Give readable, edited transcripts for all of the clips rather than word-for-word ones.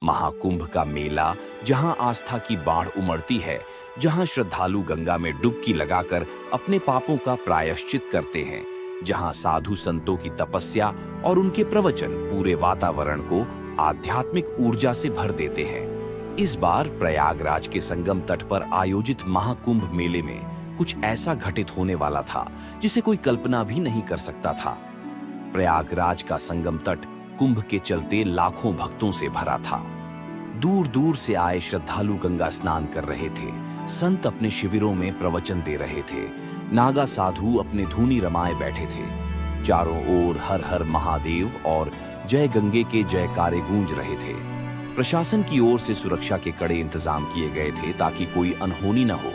महाकुंभ का मेला, जहां आस्था की बाढ़ उमड़ती है, जहां श्रद्धालु गंगा में डुबकी लगाकर अपने पापों का प्रायश्चित करते हैं, जहां साधु संतों की तपस्या और उनके प्रवचन पूरे वातावरण को आध्यात्मिक ऊर्जा से भर देते हैं। इस बार प्रयागराज के संगम तट पर आयोजित महाकुंभ मेले में कुछ ऐसा घटित होने वाला था जिसे कोई कल्पना भी नहीं कर सकता था। प्रयागराज का संगम तट कुंभ के चलते लाखों भक्तों से भरा था। दूर दूर से आए श्रद्धालु गंगा स्नान कर रहे थे, संत अपने शिविरों में प्रवचन दे रहे थे, नागा साधु अपने धूनी रमाए बैठे थे। चारों ओर हर हर महादेव और जय गंगे के जयकारे गूंज रहे थे। प्रशासन की ओर से सुरक्षा के कड़े इंतजाम किए गए थे ताकि कोई अनहोनी न हो।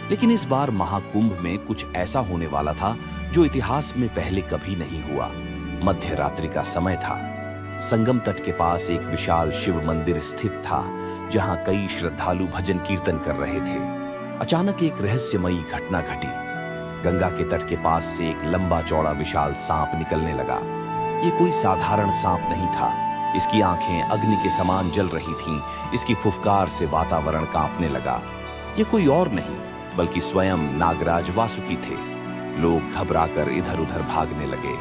लेकिन इस बार महाकुंभ में कुछ ऐसा होने वाला था जो इतिहास में पहले कभी नहीं हुआ। मध्य रात्रि का समय था। संगम तट के पास एक विशाल शिव मंदिर स्थित था, जहां कई श्रद्धालु भजन कीर्तन कर रहे थे। अचानक एक रहस्यमयी घटना घटी। गंगा के तट के पास से एक लंबा चौड़ा विशाल सांप निकलने लगा। ये कोई साधारण सांप नहीं था। इसकी आंखें अग्नि के समान जल रही थीं। इसकी फुफकार से वातावरण कांपने लगा। ये कोई और नहीं बल्कि स्वयं नागराज वासुकी थे। लोग घबराकर इधर उधर भागने लगे।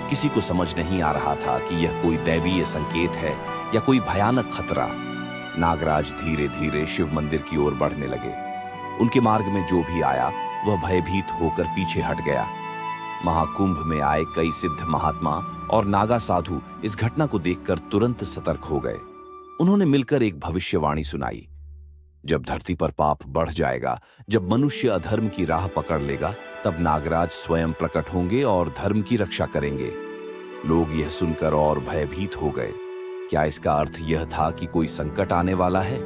किसी को समझ नहीं आ रहा था कि यह कोई दैवीय संकेत है या कोई भयानक खतरा। नागराज धीरे धीरे शिव मंदिर की ओर बढ़ने लगे। उनके मार्ग में जो भी आया वह भयभीत होकर पीछे हट गया। महाकुंभ में आए कई सिद्ध महात्मा और नागा साधु इस घटना को देखकर तुरंत सतर्क हो गए। उन्होंने मिलकर एक भविष्यवाणी सुनाई। जब धरती पर पाप बढ़ जाएगा, जब मनुष्य अधर्म की राह पकड़ लेगा, तब नागराज स्वयं प्रकट होंगे और धर्म की रक्षा करेंगे। लोग यह सुनकर और भयभीत हो गए। क्या इसका अर्थ यह था कि कोई संकट आने वाला है?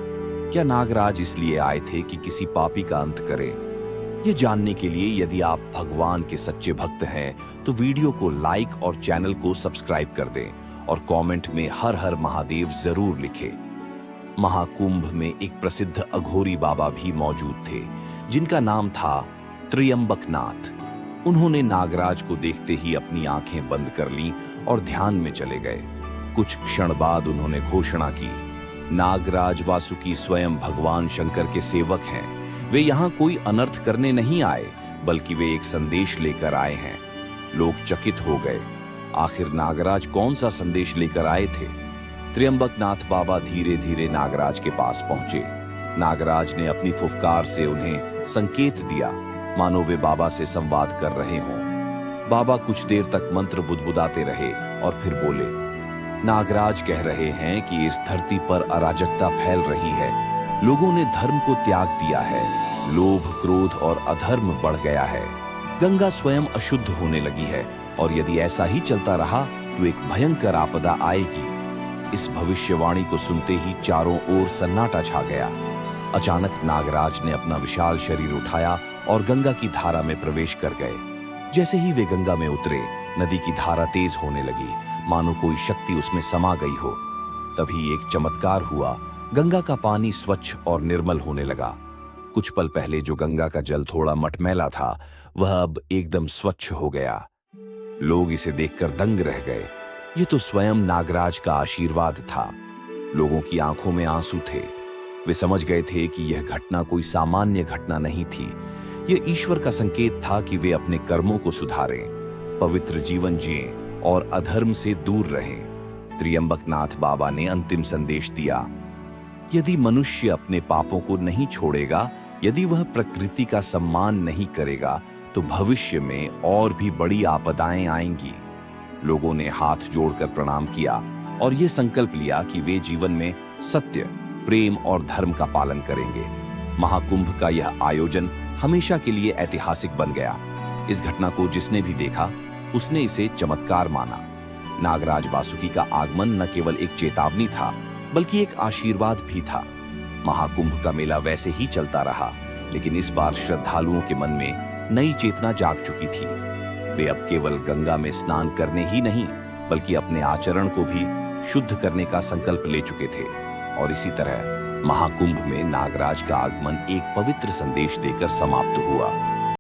क्या नागराज इसलिए आए थे कि किसी पापी का अंत करें? यह जानने के लिए यदि आप भगवान के सच्चे भक्त हैं तो वीडियो को लाइक और चैनल को सब्सक्राइब कर दें और कमेंट में हर हर महादेव जरूर लिखें। महाकुंभ में एक प्रसिद्ध अघोरी बाबा भी मौजूद थे, जिनका नाम था त्र्यंबकनाथ। उन्होंने नागराज को देखते ही अपनी आंखें बंद कर लीं और ध्यान में चले गए। कुछ क्षण बाद उन्होंने घोषणा की, नागराज वासुकी स्वयं भगवान शंकर के सेवक हैं। वे यहाँ कोई अनर्थ करने नहीं आए, बल्कि वे एक संदेश लेकर आए हैं। लोग चकित हो गए। आखिर नागराज कौन सा संदेश लेकर आए थे? त्र्यंबकनाथ बाबा धीरे धीरे नागराज के पास पहुंचे। नागराज ने अपनी फुफकार से उन्हें संकेत दिया, मानो वे बाबा से संवाद कर रहे हों। बाबा कुछ देर तक मंत्र बुदबुदाते रहे और फिर बोले, नागराज कह रहे हैं कि इस धरती पर अराजकता फैल रही है। लोगों ने धर्म को त्याग दिया है। लोभ, क्रोध और अधर्म बढ़ गया है। गंगा स्वयं अशुद्ध होने लगी है और यदि ऐसा ही चलता रहा तो एक भयंकर आपदा आएगी। इस भविष्यवाणी को सुनते ही चारों ओर सन्नाटा छा गया। अचानक नागराज ने अपना विशाल शरीर उठाया और गंगा की धारा में प्रवेश कर गए। जैसे ही वे गंगा में उतरे, नदी की धारा तेज होने लगी, मानो कोई शक्ति उसमें समा गई हो। तभी एक चमत्कार हुआ। गंगा का पानी स्वच्छ और निर्मल होने लगा। कुछ पल पहले जो गंगा का जल थोड़ा मटमैला था, वह अब एकदम स्वच्छ हो गया। लोग इसे देखकर दंग रह गए। ये तो स्वयं नागराज का आशीर्वाद था। लोगों की आंखों में आंसू थे। वे समझ गए थे कि यह घटना कोई सामान्य घटना नहीं थी। यह ईश्वर का संकेत था कि वे अपने कर्मों को सुधारें, पवित्र जीवन जिएं और अधर्म से दूर रहें। त्र्यंबकनाथ बाबा ने अंतिम संदेश दिया, यदि मनुष्य अपने पापों को नहीं छोड़ेगा, यदि वह प्रकृति का सम्मान नहीं करेगा, तो भविष्य में और भी बड़ी आपदाएं आएंगी। लोगों ने हाथ जोड़कर प्रणाम किया और यह संकल्प लिया कि वे जीवन में सत्य, प्रेम और धर्म का पालन करेंगे। महाकुंभ का यह आयोजन हमेशा के लिए ऐतिहासिक बन गया। इस घटना को जिसने भी देखा, उसने इसे चमत्कार माना। नागराज वासुकी का आगमन न केवल एक चेतावनी था, बल्कि एक आशीर्वाद भी था। महाकुंभ का मेला वैसे ही चलता रहा, लेकिन इस बार श्रद्धालुओं के मन में नई चेतना जाग चुकी थी। वे अब केवल गंगा में स्नान करने ही नहीं, बल्कि अपने आचरण को भी शुद्ध करने का संकल्प ले चुके थे। और इसी तरह महाकुंभ में नागराज का आगमन एक पवित्र संदेश देकर समाप्त हुआ।